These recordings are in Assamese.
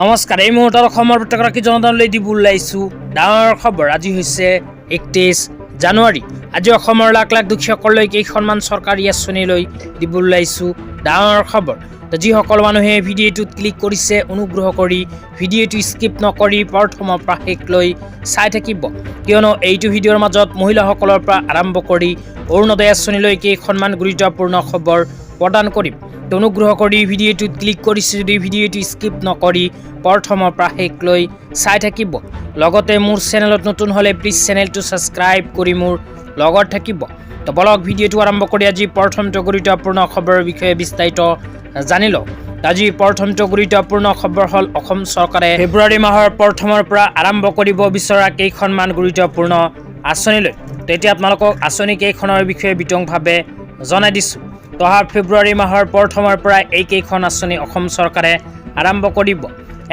নমস্কাৰ। এই মুহূৰ্তত অসমৰ প্ৰত্যেকগৰাকী জনতালৈ দিব ওলাইছোঁ ডাঙৰ খবৰ। আজি হৈছে 31 জানুৱাৰী। আজি অসমৰ লাখ লাখ দুখীয়াসকললৈ কেইখনমান চৰকাৰী আঁচনিলৈ দিব ওলাইছোঁ ডাঙৰ খবৰ। তো যিসকল মানুহে ভিডিঅ'টোত ক্লিক কৰিছে অনুগ্ৰহ কৰি ভিডিঅ'টো স্কিপ নকৰি প্ৰথমৰ পৰা শেষলৈ চাই থাকিব, কিয়নো এইটো ভিডিঅ'ৰ মাজত মহিলাসকলৰ পৰা আৰম্ভ কৰি অৰুণোদয় আঁচনিলৈ কেইখনমান গুৰুত্বপূৰ্ণ খবৰ প্ৰদান কৰিম। অনুগ্ৰহ কৰি ভিডিঅ'টোত ক্লিক কৰিছে যদি ভিডিঅ'টো স্কিপ নকৰি প্ৰথমৰ পৰা শেষলৈ চাই থাকিব। লগতে মোৰ চেনেলত নতুন হ'লে প্লিজ চেনেলটো ছাবস্ক্ৰাইব কৰি মোৰ লগত থাকিব। তো বলক ভিডিঅ'টো আৰম্ভ কৰি আজি প্ৰথমটো গুৰুত্বপূৰ্ণ খবৰৰ বিষয়ে বিস্তাৰিত জানি লওঁ। আজি প্ৰথমটো গুৰুত্বপূৰ্ণ খবৰ হ'ল অসম চৰকাৰে ফেব্ৰুৱাৰী মাহৰ প্ৰথমৰ পৰা আৰম্ভ কৰিব বিচৰা কেইখনমান গুৰুত্বপূৰ্ণ আঁচনিলৈ। তো এতিয়া আপোনালোকক আঁচনি কেইখনৰ বিষয়ে বিতংভাৱে জনাই দিছোঁ। অহা ফেব্ৰুৱাৰী মাহৰ প্ৰথমৰ পৰা এইকেইখন আঁচনি অসম চৰকাৰে আৰম্ভ কৰিব।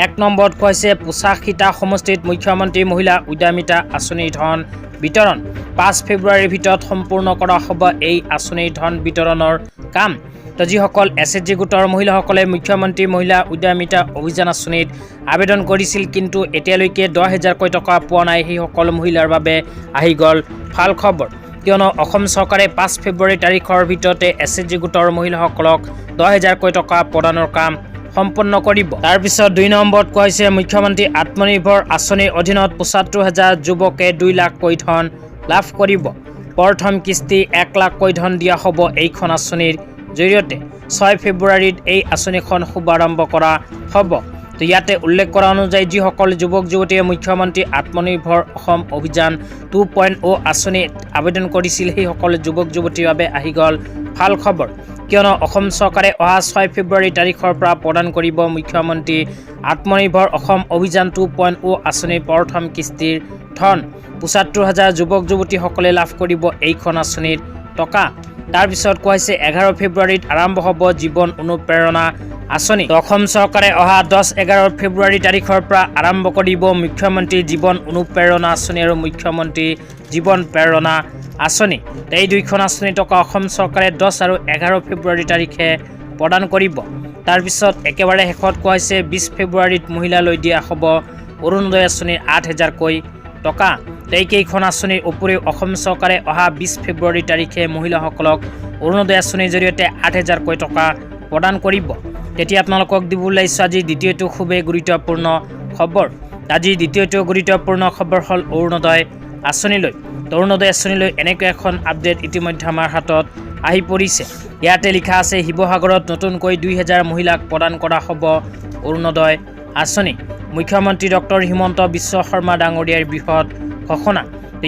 1 নম্বৰত কৈছে পোচাক সীতা সমষ্টিত মুখ্যমন্ত্ৰী মহিলা উদ্যমিতা আঁচনিৰ ধন বিতৰণ। 5 ফেব্ৰুৱাৰীৰ ভিতৰত সম্পূৰ্ণ কৰা হ'ব এই আঁচনিৰ ধন বিতৰণৰ কাম। তো যিসকল SHG গোটৰ মহিলাসকলে মুখ্যমন্ত্ৰী মহিলা উদ্যমিতা অভিযান আঁচনিত আবেদন কৰিছিল কিন্তু এতিয়ালৈকে 10,000কৈ টকা পোৱা নাই, সেইসকল মহিলাৰ বাবে আহি গ'ল ভাল খবৰ। কিয়নো অসম চৰকাৰে 5 ফেব্ৰুৱাৰী তাৰিখৰ ভিতৰতে SHG গোটৰ মহিলাসকলক 10,000কৈ টকা প্ৰদানৰ কাম সম্পন্ন কৰিব। তাৰপিছত 2 নম্বৰত কৈছে মুখ্যমন্ত্ৰী আত্মনিৰ্ভৰ আঁচনিৰ অধীনত 75,000 যুৱকে 2 লাখকৈ ধন লাভ কৰিব। প্ৰথম কিস্তি 1 লাখকৈ ধন দিয়া হ'ব এইখন আঁচনিৰ জৰিয়তে। 6 ফেব্ৰুৱাৰীত এই আঁচনিখন শুভাৰম্ভ কৰা হ'ব। তো ইয়াতে উল্লেখ কৰা অনুযায়ী যিসকল যুৱক যুৱতীয়ে মুখ্যমন্ত্ৰী আত্মনিৰ্ভৰ অসম অভিযান 2.0 আঁচনিত আবেদন কৰিছিল সেইসকল যুৱক যুৱতীৰ বাবে আহি গ'ল ভাল খবৰ। কিয়নো অসম চৰকাৰে অহা 6 ফেব্ৰুৱাৰী তাৰিখৰ পৰা প্ৰদান কৰিব মুখ্যমন্ত্ৰী আত্মনিৰ্ভৰ অসম অভিযান 2.0 আঁচনিৰ প্ৰথম কিস্তিৰ ধন। 75,000 যুৱক যুৱতীসকলে লাভ কৰিব এইখন আঁচনিৰ টকা। তাৰপিছত কৈছে 11 ফেব্ৰুৱাৰীত আৰম্ভ হ'ব জীৱন অনুপ্ৰেৰণা আঁচনি। অসম চৰকাৰে অহা 10-11 ফেব্ৰুৱাৰী তাৰিখৰ পৰা আৰম্ভ কৰিব মুখ্যমন্ত্ৰী জীৱন অনুপ্ৰেৰণা আঁচনি আৰু মুখ্যমন্ত্ৰী জীৱন প্ৰেৰণা আঁচনি। এই দুইখন আঁচনিৰ টকা অসম চৰকাৰে 10 আৰু 11 ফেব্ৰুৱাৰী তাৰিখে প্ৰদান কৰিব। তাৰপিছত একেবাৰে শেষত কৈছে 20 ফেব্ৰুৱাৰীত মহিলালৈ দিয়া হ'ব অৰুণোদয় আঁচনিৰ 8,000কৈ টকা। এইকেইখন আঁচনিৰ উপৰিও অসম চৰকাৰে অহা 20 ফেব্ৰুৱাৰী তাৰিখে মহিলাসকলক অৰুণোদয় আঁচনিৰ জৰিয়তে 8,000কৈ টকা প্ৰদান কৰিব। তেতিয়া আপোনালোকক দিব ওলাইছোঁ আজি দ্বিতীয়টো খুবেই গুৰুত্বপূৰ্ণ খবৰ। আজি দ্বিতীয়টো গুৰুত্বপূৰ্ণ খবৰ হ'ল অৰুণোদয় আঁচনিলৈ। অৰুণোদয় আঁচনিলৈ এনেকৈ এখন আপডেট ইতিমধ্যে আমাৰ হাতত আহি পৰিছে। ইয়াতে লিখা আছে শিৱসাগৰত নতুনকৈ 2,000 মহিলাক প্ৰদান কৰা হ'ব অৰুণোদয় আঁচনি। মুখ্যমন্ত্ৰী ডক্টৰ হিমন্ত বিশ্ব শৰ্মা ডাঙৰীয়াৰ বৃহৎ ঘোষণা।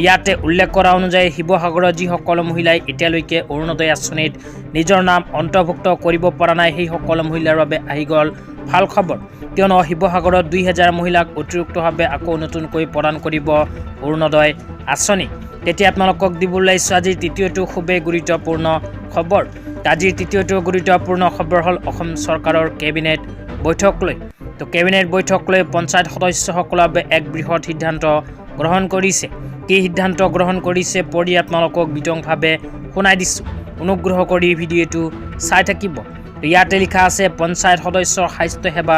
ইয়াতে উল্লেখ কৰা অনুযায়ী শিৱসাগৰত যিসকল মহিলাই এতিয়ালৈকে অৰুণোদয় আঁচনিত নিজৰ নাম অন্তৰ্ভুক্ত কৰিব পৰা নাই সেইসকল মহিলাৰ বাবে আহি গ'ল ভাল খবৰ। কিয়নো শিৱসাগৰত 2,000 মহিলাক অতিৰিক্তভাৱে আকৌ নতুনকৈ প্ৰদান কৰিব অৰুণোদয় আঁচনি। তেতিয়া আপোনালোকক দিব ওলাইছোঁ আজি তৃতীয়টো খুবেই গুৰুত্বপূৰ্ণ খবৰ। আজিৰ তৃতীয়টো গুৰুত্বপূৰ্ণ খবৰ হ'ল অসম চৰকাৰৰ কেবিনেট বৈঠক লৈ। তো কেবিনেট বৈঠক লৈ পঞ্চায়ত সদস্যসকলৰ বাবে এক বৃহৎ সিদ্ধান্ত গ্ৰহণ কৰিছে। কি সিদ্ধান্ত গ্ৰহণ কৰিছে পঢ়ি আপোনালোকক বিতংভাৱে শুনাই দিছোঁ। অনুগ্ৰহ কৰি ভিডিঅ'টো চাই থাকিব। ইয়াতে লিখা আছে পঞ্চায়ত সদস্যৰ স্বাস্থ্যসেৱা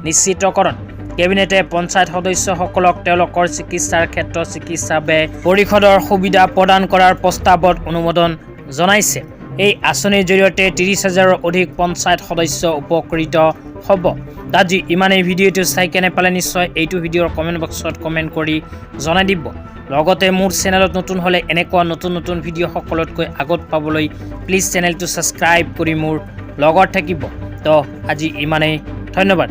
নিশ্চিতকৰণ। কেবিনেটে পঞ্চায়ত সদস্যসকলক তেওঁলোকৰ চিকিৎসাৰ ক্ষেত্ৰত চিকিৎসা ব্যয় পৰিশোধৰ সুবিধা প্ৰদান কৰাৰ প্ৰস্তাৱত অনুমোদন জনাইছে। এই আঁচনিৰ জৰিয়তে 30,000ৰো অধিক পঞ্চায়ত সদস্য উপকৃত হ'ব। আজি ইমানেই। ভিডিঅ'টো চাই কেনে পালে নিশ্চয় এইটো ভিডিঅ'ৰ কমেণ্ট বক্সত কমেণ্ট কৰি জনাই দিব। লগতে মোৰ চেনেলত নতুন হ'লে এনেকুৱা নতুন নতুন ভিডিঅ' সকলোতকৈ আগত পাবলৈ প্লিজ চেনেলটো ছাবস্ক্ৰাইব কৰি মোৰ লগত থাকিব। তো আজি ইমানেই। ধন্যবাদ।